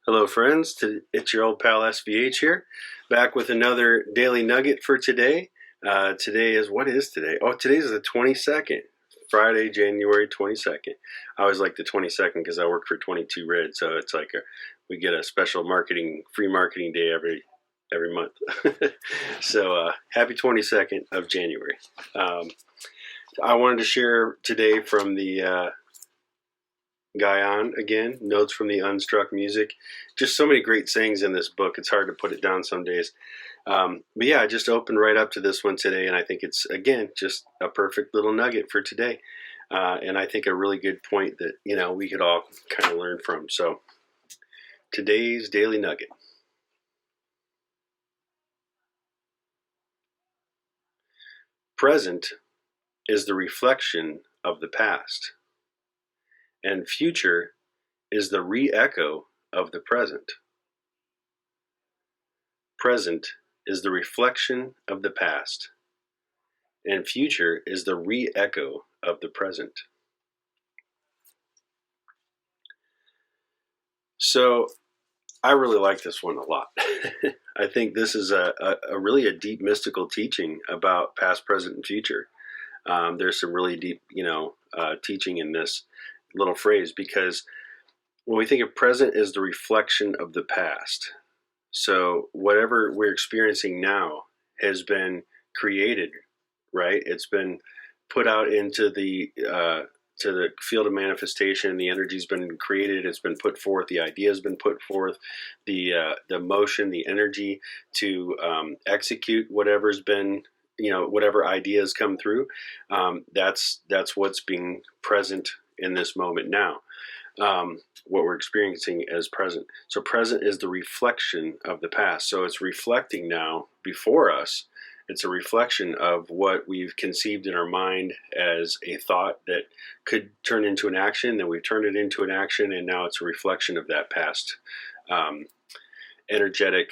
Hello, friends. It's your old pal SVH here, back with another Daily Nugget for today. What is today? Oh, today's the 22nd, Friday, January 22nd. I always like the 22nd because I work for 22 Red, so it's like we get a special free marketing day every month. So happy 22nd of January. I wanted to share today from the guy on again, notes from the Unstruck Music. Just so many great sayings in this book. It's hard to put it down some days. But yeah, I just opened right up to this one today, and I think it's, again, just a perfect little nugget for today. And I think a really good point that, we could all kind of learn from. So today's Daily Nugget. Present is the reflection of the past, and future is the re-echo of the present. Present is the reflection of the past, and future is the re-echo of the present. So I really like this one a lot. I think this is a really a deep mystical teaching about past, present, and future. There's some really deep, teaching in this little phrase, because when we think of present as the reflection of the past, so whatever we're experiencing now has been created, right? It's been put out into the to the field of manifestation. The energy's been created. It's been put forth. The idea has been put forth. The motion, the energy to execute whatever's been, whatever ideas come through. That's what's being present in this moment now. What we're experiencing as present. So present is the reflection of the past. So it's reflecting now before us. It's a reflection of what we've conceived in our mind as a thought that could turn into an action. Then we've turned it into an action, and now it's a reflection of that past energetic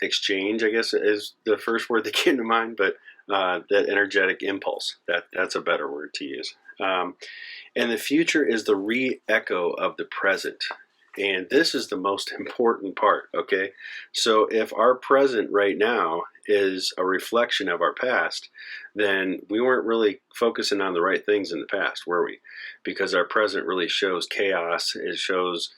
exchange, I guess is the first word that came to mind, but that energetic impulse, that's a better word to use. And the future is the re-echo of the present. And this is the most important part, okay? So if our present right now is a reflection of our past, then we weren't really focusing on the right things in the past, were we? Because our present really shows chaos. It shows,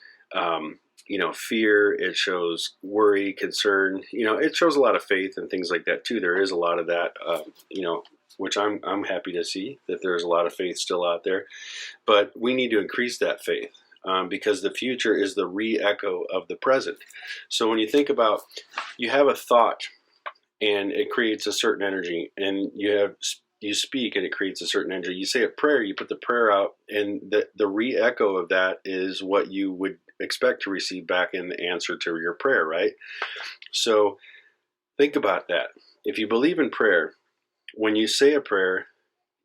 fear. It shows worry, concern. It shows a lot of faith and things like that too. There is a lot of that, which I'm happy to see that there's a lot of faith still out there. But we need to increase that faith. Because the future is the re-echo of the present. So when you think about, you have a thought and it creates a certain energy, and you speak and it creates a certain energy. You say a prayer, you put the prayer out, and the re-echo of that is what you would expect to receive back in the answer to your prayer, right? So think about that. If you believe in prayer, when you say a prayer,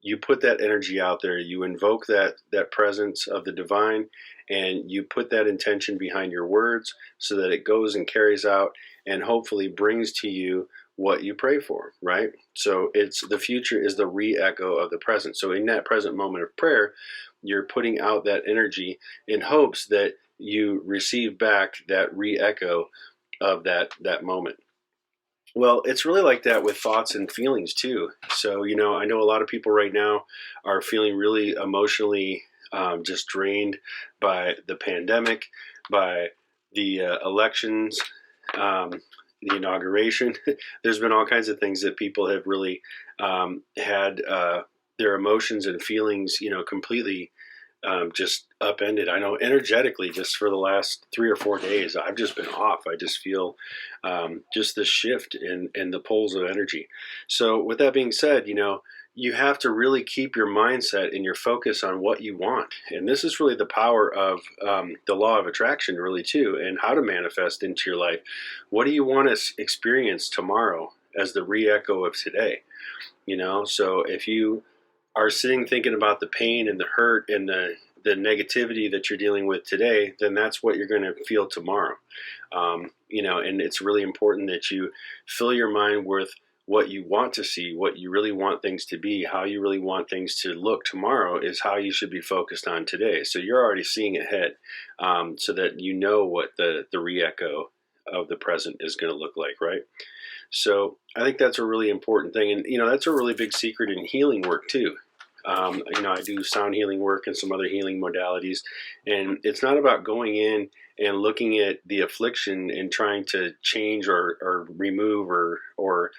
you put that energy out there, you invoke that presence of the divine, and you put that intention behind your words so that it goes and carries out and hopefully brings to you what you pray for, right? So the future is the re-echo of the present. So in that present moment of prayer, you're putting out that energy in hopes that you receive back that re-echo of that moment. Well, it's really like that with thoughts and feelings too. So, I know a lot of people right now are feeling really emotionally just drained by the pandemic, by the elections, the inauguration. There's been all kinds of things that people have really had their emotions and feelings, completely just upended. I know energetically, just for the last 3 or 4 days, I've just been off. I just feel just this shift in the poles of energy. So with that being said, you have to really keep your mindset and your focus on what you want. And this is really the power of the law of attraction, really, too, and how to manifest into your life. What do you want to experience tomorrow as the re-echo of today? So if you are sitting thinking about the pain and the hurt and the negativity that you're dealing with today, then that's what you're going to feel tomorrow. And it's really important that you fill your mind with what you want to see, what you really want things to be, how you really want things to look tomorrow is how you should be focused on today. So you're already seeing ahead, so that you know what the re-echo of the present is going to look like, right? So I think that's a really important thing, and that's a really big secret in healing work too. I do sound healing work and some other healing modalities, and it's not about going in and looking at the affliction and trying to change or remove or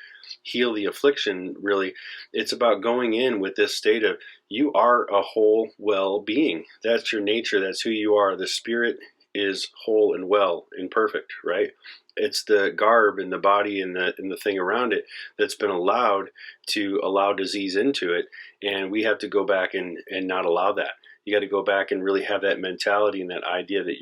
heal the affliction. Really, it's about going in with this state of you are a whole well being. That's your nature. That's who you are. The spirit is whole and well and perfect, right? It's the garb and the body and the thing around it that's been allowed to allow disease into it, and we have to go back and not allow that. You got to go back and really have that mentality and that idea that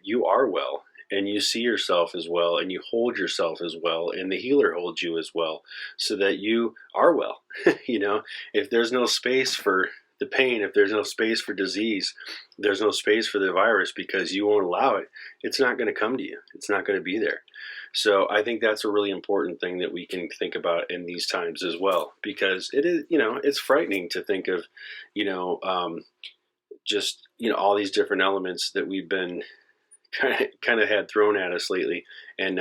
you are well, and you see yourself as well, and you hold yourself as well, and the healer holds you as well, so that you are well. If there's no space for the pain, if there's no space for disease, there's no space for the virus because you won't allow it, it's not going to come to you. It's not going to be there. So I think that's a really important thing that we can think about in these times as well, because it is, it's frightening to think of, you know, um, just, all these different elements that we've been kind of had thrown at us lately. And,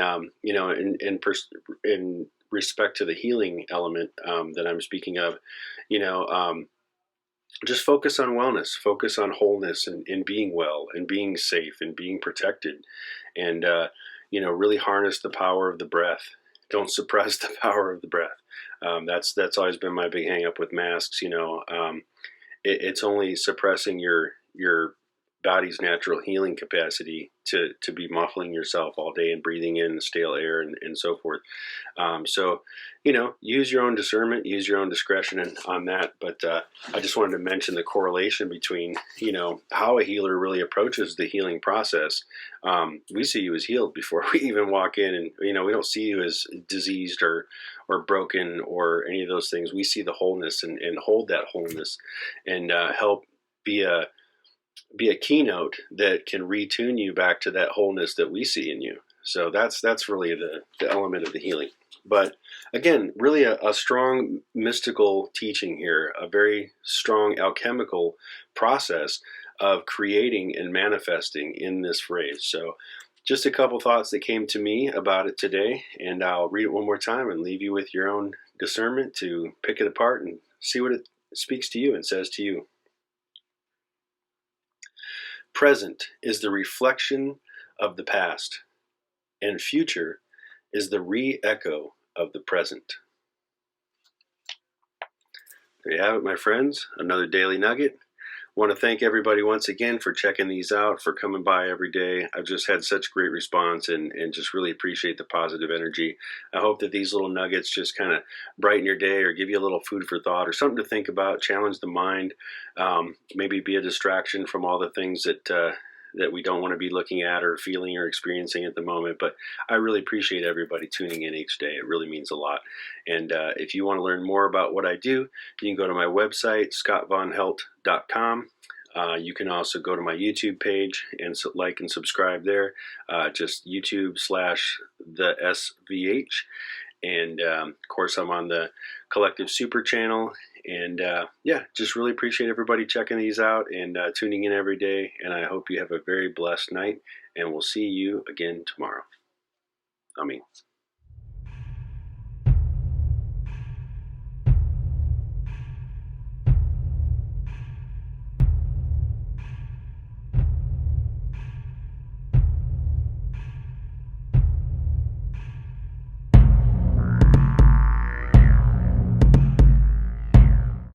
in respect to the healing element that I'm speaking of, you know, um, just focus on wellness, focus on wholeness and being well and being safe and being protected, and really harness the power of the breath. Don't suppress the power of the breath. That's always been my big hang up with masks. It's only suppressing your body's natural healing capacity to be muffling yourself all day and breathing in stale air and so forth. So, use your own discernment, use your own discretion on that. But I just wanted to mention the correlation between, how a healer really approaches the healing process. We see you as healed before we even walk in, and, we don't see you as diseased or broken or any of those things. We see the wholeness and hold that wholeness and help be a keynote that can retune you back to that wholeness that we see in you. So that's really the element of the healing. But again, really a strong mystical teaching here, a very strong alchemical process of creating and manifesting in this phrase. So just a couple thoughts that came to me about it today, and I'll read it one more time and leave you with your own discernment to pick it apart and see what it speaks to you and says to you. Present is the reflection of the past, and future is the re-echo of the present. There you have it, my friends. Another Daily Nugget. Want to thank everybody once again for checking these out, for coming by every day. I've just had such great response and just really appreciate the positive energy. I hope that these little nuggets just kind of brighten your day or give you a little food for thought or something to think about, challenge the mind, maybe be a distraction from all the things that we don't want to be looking at or feeling or experiencing at the moment. But I really appreciate everybody tuning in each day. It really means a lot. And if you want to learn more about what I do, you can go to my website, scottvonhelt.com. You can also go to my YouTube page and like and subscribe there. Just YouTube/the SVH. And of course, I'm on the Collective Super channel. And just really appreciate everybody checking these out and tuning in every day. And I hope you have a very blessed night. And we'll see you again tomorrow. Amen.